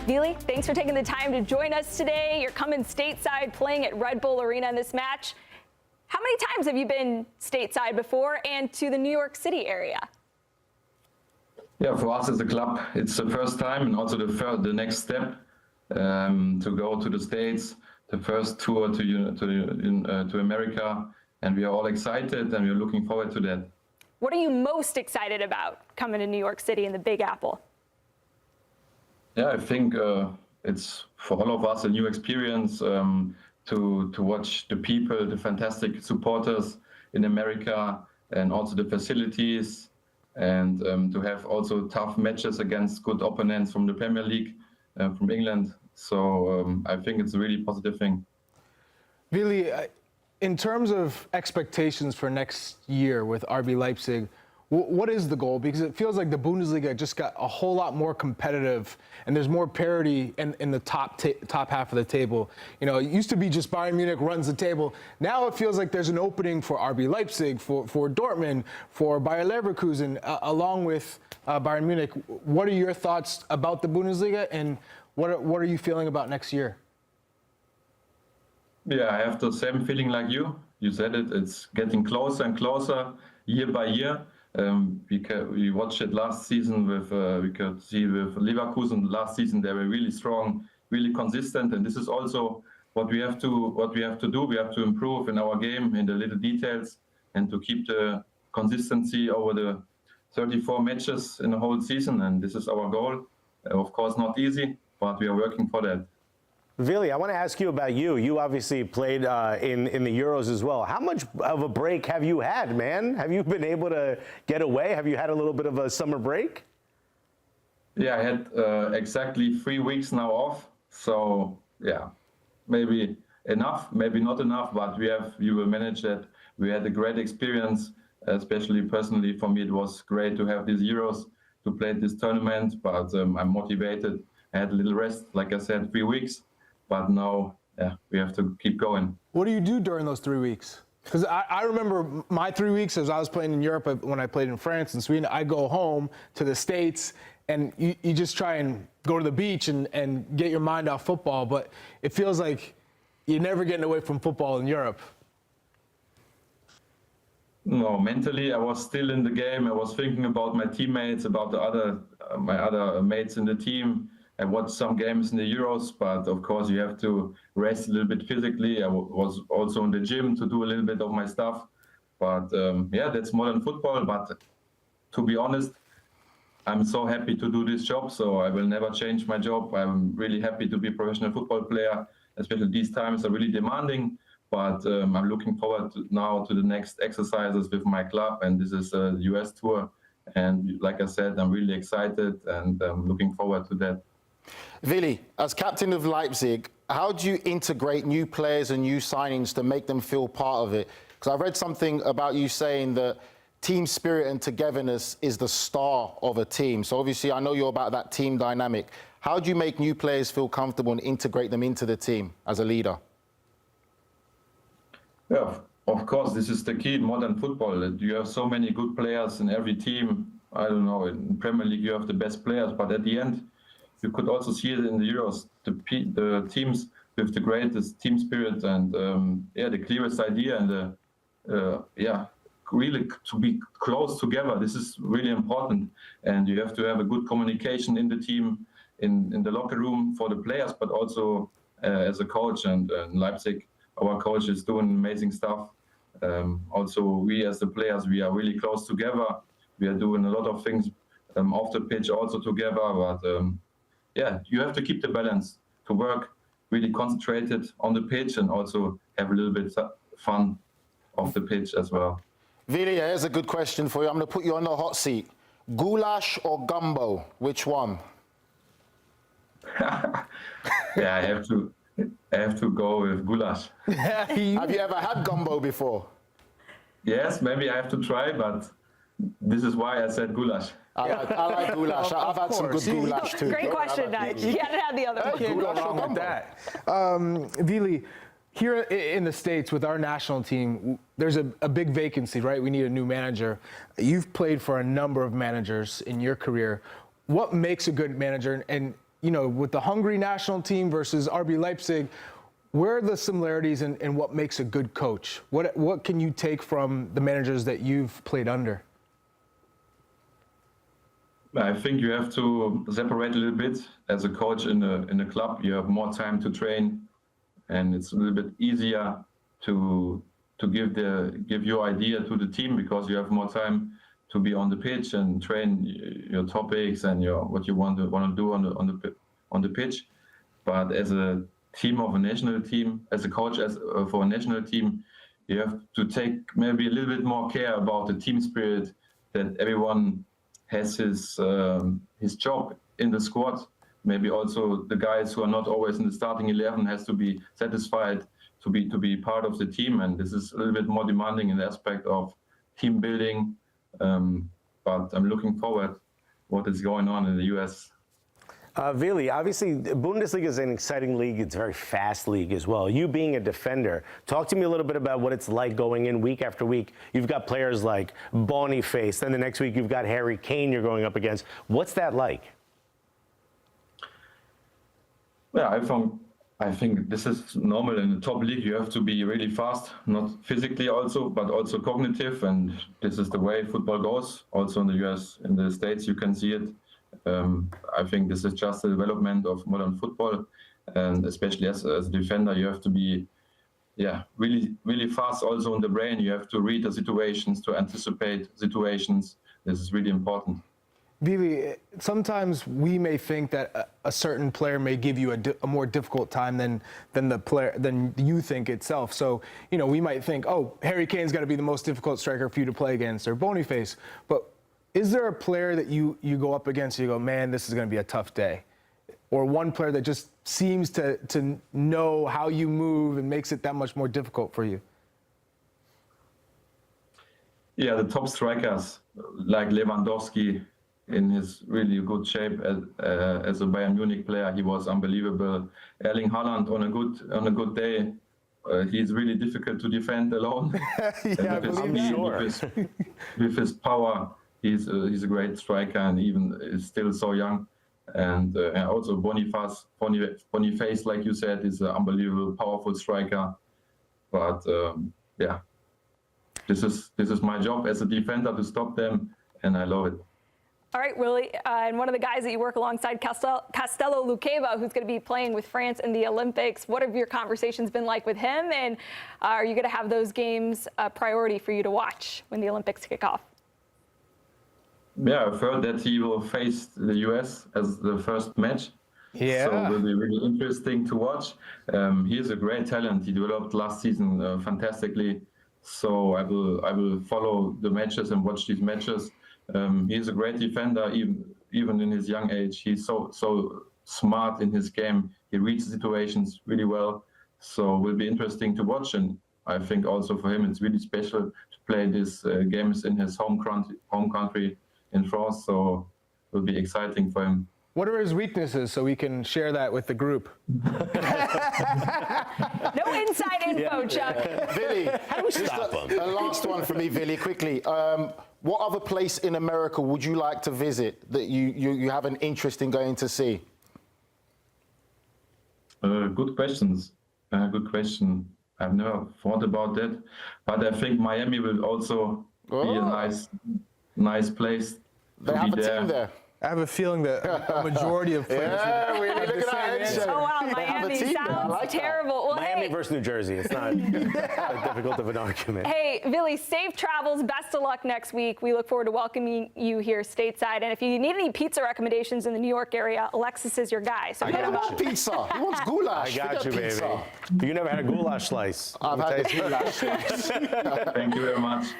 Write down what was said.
Willi, thanks for taking the time to join us today. You're coming stateside, playing at Red Bull Arena in this match. How many times have you been stateside before and to the New York City area? Yeah, for us as a club, it's the first time and also the next step to go to the States, the first tour to America, and we are all excited and we're looking forward to that. What are you most excited about coming to New York City in the Big Apple? Yeah, I think it's for all of us a new experience to watch the people, the fantastic supporters in America, and also the facilities, and to have also tough matches against good opponents from the Premier League, from England. So I think it's a really positive thing. Willi, in terms of expectations for next year with RB Leipzig, what is the goal? Because it feels like the Bundesliga just got a whole lot more competitive, and there's more parity in the top half of the table. You know, it used to be just Bayern Munich runs the table. Now it feels like there's an opening for RB Leipzig, for Dortmund, for Bayer Leverkusen, along with Bayern Munich. What are your thoughts about the Bundesliga, and what are you feeling about next year? Yeah, I have the same feeling like you. You said it. It's getting closer and closer year by year. We watched it last season with we could see with Leverkusen last season. They were really strong, really consistent, and this is also what we have to do. We have to improve in our game in the little details and to keep the consistency over the 34 matches in the whole season. And this is our goal. Of course, not easy, but we are working for that. Willi, I want to ask you about you. You obviously played in the Euros as well. How much of a break have you had, man? Have you been able to get away? Have you had a little bit of a summer break? Yeah, I had exactly 3 weeks now off. So yeah, maybe enough, maybe not enough, but you will manage that. We had a great experience, especially personally for me. It was great to have these Euros, to play this tournament, but I'm motivated. I had a little rest, like I said, 3 weeks. But now, yeah, we have to keep going. What do you do during those 3 weeks? Because I remember my 3 weeks as I was playing in Europe, when I played in France and Sweden, I go home to the States and you just try and go to the beach and get your mind off football. But it feels like you're never getting away from football in Europe. No, mentally, I was still in the game. I was thinking about my teammates, about my other mates in the team. I watched some games in the Euros, but of course you have to rest a little bit physically. I was also in the gym to do a little bit of my stuff. But yeah, that's modern football. But to be honest, I'm so happy to do this job, so I will never change my job. I'm really happy to be a professional football player, especially these times are really demanding. But I'm looking forward now to the next exercises with my club, and this is a US tour. And like I said, I'm really excited and I'm looking forward to that. Willi, as captain of Leipzig, how do you integrate new players and new signings to make them feel part of it? Because I read something about you saying that team spirit and togetherness is the star of a team. So obviously I know you're about that team dynamic. How do you make new players feel comfortable and integrate them into the team as a leader? Yeah, of course, this is the key in modern football. You have so many good players in every team. I don't know, in Premier League you have the best players, but at the end, you could also see it in the Euros, the teams with the greatest team spirit and yeah, the clearest idea and yeah, really to be close together. This is really important, and you have to have a good communication in the team, in the locker room for the players, but also as a coach. And in Leipzig, our coach is doing amazing stuff. Also, we as the players, we are really close together. We are doing a lot of things off the pitch also together, but yeah, you have to keep the balance, to work really concentrated on the pitch and also have a little bit fun off the pitch as well. Willi, here's a good question for you. I'm going to put you on the hot seat. Goulash or gumbo? Which one? Yeah, I have to go with goulash. Have you ever had gumbo before? Yes, maybe I have to try, but this is why I said goulash. I like goulash. I've had some good goulash too. Great question, Nige. You can't have the other one. Can't go wrong with that. Willi, here in the States with our national team, there's a big vacancy, right? We need a new manager. You've played for a number of managers in your career. What makes a good manager, and with the Hungary national team versus RB Leipzig, where are the similarities and what makes a good coach? What can you take from the managers that you've played under? I think you have to separate a little bit. As a coach in a club, you have more time to train, and it's a little bit easier to give your idea to the team because you have more time to be on the pitch and train your topics and what you want to do on the pitch. But as a team of a national team, as a coach for a national team, you have to take maybe a little bit more care about the team spirit, that everyone has his job in the squad. Maybe also the guys who are not always in the starting 11 has to be satisfied to be part of the team, and this is a little bit more demanding in the aspect of team building. But I'm looking forward what is going on in the US. Willi, obviously, Bundesliga is an exciting league. It's a very fast league as well. You being a defender, talk to me a little bit about what it's like going in week after week. You've got players like Boniface, then the next week you've got Harry Kane you're going up against. What's that like? Yeah, I think this is normal in the top league. You have to be really fast, not physically also, but also cognitive. And this is the way football goes. Also in the US, in the States, you can see it. I think this is just the development of modern football. And especially as a defender, you have to be really, really fast also in the brain. You have to read the situations, to anticipate situations. This is really important. Willi, sometimes we may think that a certain player may give you a more difficult time than you think itself. So, we might think, oh, Harry Kane's got to be the most difficult striker for you to play against, or Boniface. But is there a player that you go up against and you go, man, this is going to be a tough day? Or one player that just seems to know how you move and makes it that much more difficult for you? Yeah, the top strikers like Lewandowski, in his really good shape as a Bayern Munich player, he was unbelievable. Erling Haaland on a good day, he's really difficult to defend alone. Yeah, I believe speed, with his power, he's a great striker and even is still so young. And also Boniface, like you said, is an unbelievable, powerful striker. But this is my job as a defender to stop them, and I love it. All right, Willi, and one of the guys that you work alongside, Castello Luqueva, who's going to be playing with France in the Olympics. What have your conversations been like with him, and are you going to have those games a priority for you to watch when the Olympics kick off? Yeah, I've heard that he will face the US as the first match. Yeah. So it will be really interesting to watch. He is a great talent. He developed last season fantastically. So I will follow the matches and watch these matches. He's a great defender, even in his young age. He's so smart in his game. He reads situations really well. So it will be interesting to watch. And I think also for him, it's really special to play these games in his home country in France. So it will be exciting for him. What are his weaknesses so we can share that with the group? No inside info, Chuck. Willi, How do we stop him? a last one for me, Willi, quickly. What other place in America would you like to visit that you have an interest in going to see? Good questions. Good question. I've never thought about that, but I think Miami will also be a nice place. They have a team there. I have a feeling that a majority of players Willi, look at that headset. Oh, wow, They have a Miami team there. I sounds like that. terrible. Well, Miami hey, versus New Jersey. It's not that difficult of an argument. Hey, Willi, safe travels. Best of luck next week. We look forward to welcoming you here stateside. And if you need any pizza recommendations in the New York area, Alexis is your guy. So hit him up. Pizza. He wants goulash. I got you, baby. Pizza. You never had a goulash slice. I've had the goulash. Thank you very much.